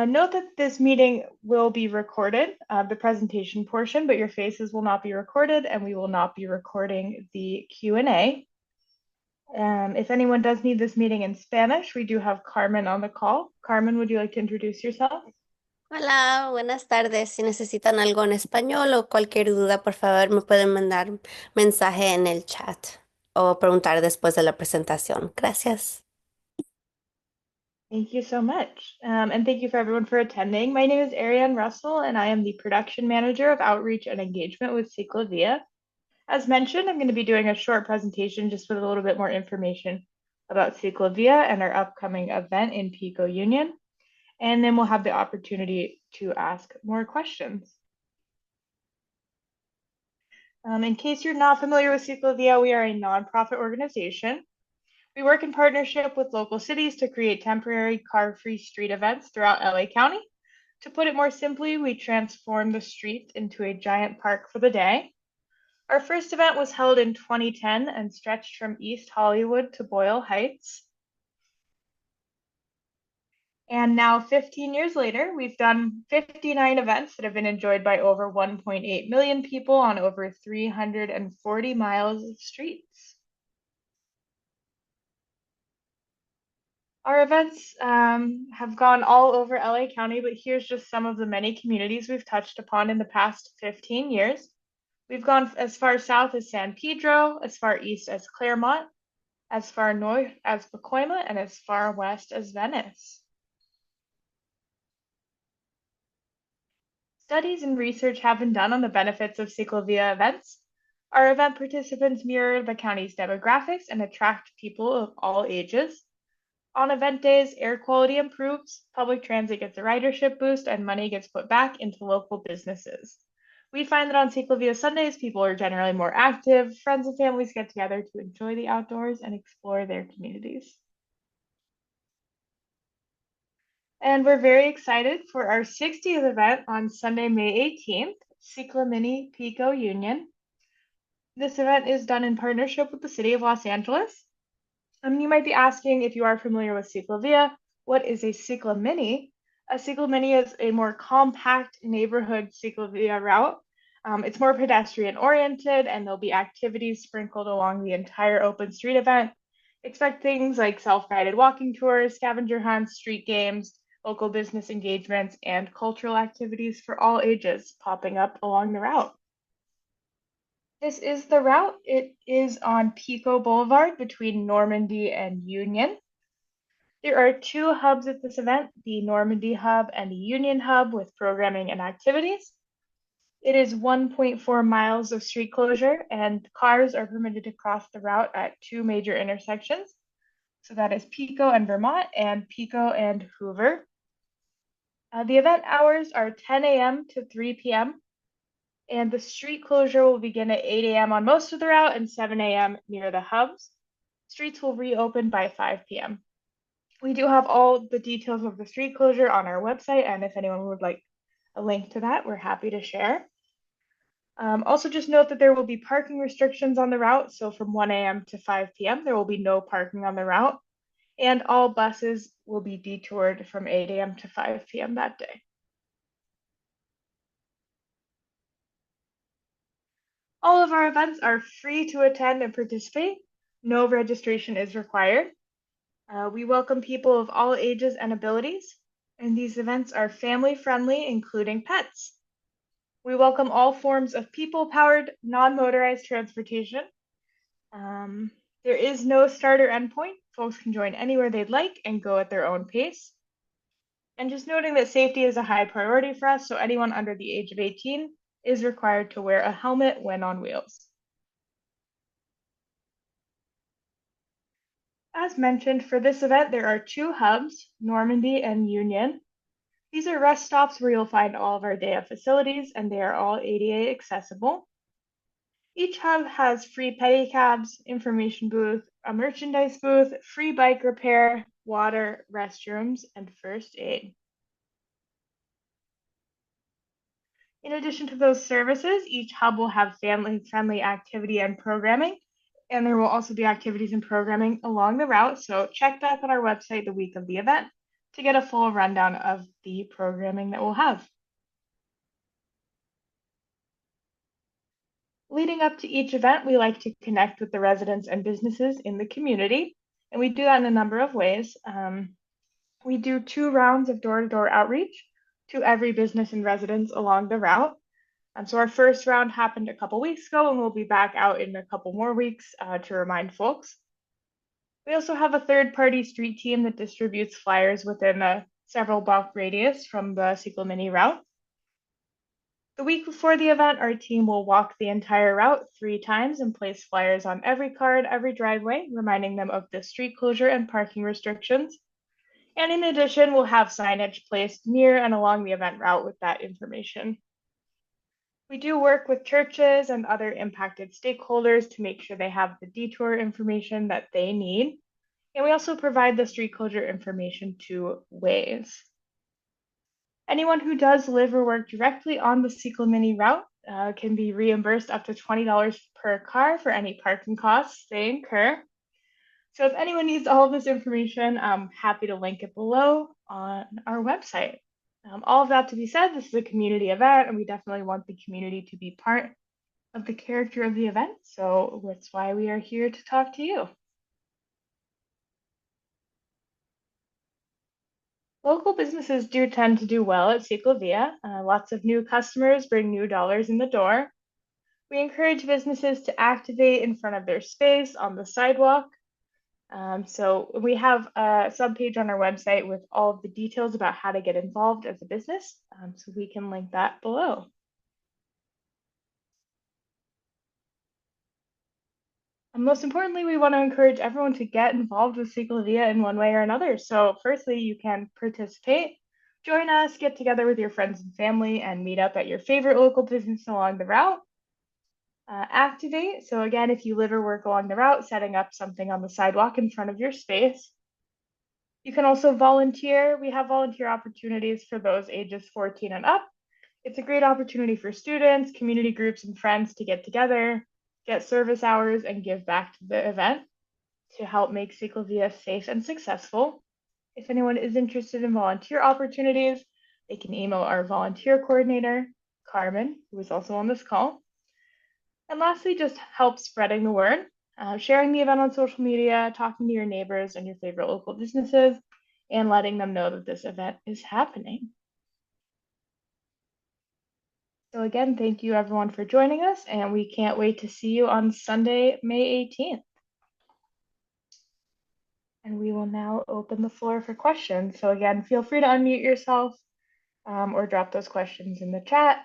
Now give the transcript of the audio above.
Note that this meeting will be recorded, the presentation portion, but your faces will not be recorded, and we will not be recording the Q&A. If anyone does need this meeting in Spanish, we do have Carmen on the call. Carmen, would you like to introduce yourself? Hola, buenas tardes. Si necesitan algo en español o cualquier duda, por favor, me pueden mandar mensaje en el chat o preguntar después de la presentación. Gracias. Thank you so much. And thank you for everyone for attending. My name is Ariane Russell, and I am the production manager of outreach and engagement with CicLAvia. As mentioned, I'm going to be doing a short presentation just with a little bit more information about CicLAvia and our upcoming event in Pico Union. And then we'll have the opportunity to ask more questions. In case you're not familiar with CicLAvia, we are a nonprofit organization. We work in partnership with local cities to create temporary car-free street events throughout LA County. To put it more simply, we transform the streets into a giant park for the day. Our first event was held in 2010 and stretched from East Hollywood to Boyle Heights. And now 15 years later, we've done 59 events that have been enjoyed by over 1.8 million people on over 340 miles of streets. Our events have gone all over LA County, but here's just some of the many communities we've touched upon in the past 15 years. We've gone as far south as San Pedro, as far east as Claremont, as far north as Pacoima, and as far west as Venice. Studies and research have been done on the benefits of CicLAvia events. Our event participants mirror the county's demographics and attract people of all ages. On event days, air quality improves, public transit gets a ridership boost, and money gets put back into local businesses. We find that on CicLAvia Sundays, people are generally more active, friends and families get together to enjoy the outdoors and explore their communities. And we're very excited for our 60th event on Sunday, May 18th, CicLAmini Pico Union. This event is done in partnership with the City of Los Angeles. You might be asking, if you are familiar with CicLAvia, what is a CicLAmini? A CicLAmini is a more compact neighborhood CicLAvia route. It's more pedestrian oriented, and there'll be activities sprinkled along the entire open street event. Expect things like self-guided walking tours, scavenger hunts, street games, local business engagements, and cultural activities for all ages popping up along the route. This is the route. It is on Pico Boulevard between Normandy and Union. There are two hubs at this event, the Normandy Hub and the Union Hub, with programming and activities. It is 1.4 miles of street closure, and cars are permitted to cross the route at two major intersections. So that is Pico and Vermont and Pico and Hoover. The event hours are 10 a.m. to 3 p.m. and the street closure will begin at 8 a.m. on most of the route and 7 a.m. near the hubs. Streets will reopen by 5 p.m. We do have all the details of the street closure on our website, and if anyone would like a link to that, we're happy to share. Also, just note that there will be parking restrictions on the route, so from 1 a.m. to 5 p.m. there will be no parking on the route, and all buses will be detoured from 8 a.m. to 5 p.m. that day. All of our events are free to attend and participate. No registration is required. We welcome people of all ages and abilities, and these events are family-friendly, including pets. We welcome all forms of people-powered, non-motorized transportation. There is no start or end point. Folks can join anywhere they'd like and go at their own pace. And just noting that safety is a high priority for us, so anyone under the age of 18 is required to wear a helmet when on wheels. As mentioned, for this event, there are two hubs, Normandy and Union. These are rest stops where you'll find all of our day of facilities, and they are all ADA accessible. Each hub has free pedicabs, information booth, a merchandise booth, free bike repair, water, restrooms, and first aid. In addition to those services, each hub will have family-friendly activity and programming, and there will also be activities and programming along the route, so check back on our website the week of the event to get a full rundown of the programming that we'll have. Leading up to each event, we like to connect with the residents and businesses in the community, and we do that in a number of ways. We do 2 rounds of door-to-door outreach to every business and residence along the route. So our first round happened a couple weeks ago, and we'll be back out in a couple more weeks to remind folks. We also have a third-party street team that distributes flyers within a several block radius from the CicLAmini route. The week before the event, our team will walk the entire route 3 times and place flyers on every car at every driveway, reminding them of the street closure and parking restrictions. And in addition, we'll have signage placed near and along the event route with that information. We do work with churches and other impacted stakeholders to make sure they have the detour information that they need. And we also provide the street closure information to Waze. Anyone who does live or work directly on the CicLAmini route can be reimbursed up to $20 per car for any parking costs they incur. So if anyone needs all of this information, I'm happy to link it below on our website. All of that to be said, this is a community event, and we definitely want the community to be part of the character of the event. So that's why we are here to talk to you. Local businesses do tend to do well at CicLAvia. Lots of new customers bring new dollars in the door. We encourage businesses to activate in front of their space on the sidewalk. So we have a subpage on our website with all of the details about how to get involved as a business. So we can link that below. And most importantly, we want to encourage everyone to get involved with CicLAvia in one way or another. So firstly, you can participate, join us, get together with your friends and family, and meet up at your favorite local business along the route. Activate. So again, if you live or work along the route, setting up something on the sidewalk in front of your space. You can also volunteer. We have volunteer opportunities for those ages 14 and up. It's a great opportunity for students, community groups, and friends to get together, get service hours, and give back to the event to help make CicLAvia safe and successful. If anyone is interested in volunteer opportunities, they can email our volunteer coordinator, Carmen, who is also on this call. And lastly, just help spreading the word, sharing the event on social media, talking to your neighbors and your favorite local businesses, and letting them know that this event is happening. So again, thank you everyone for joining us, and we can't wait to see you on Sunday, May 18th. And we will now open the floor for questions. So again, feel free to unmute yourself or drop those questions in the chat.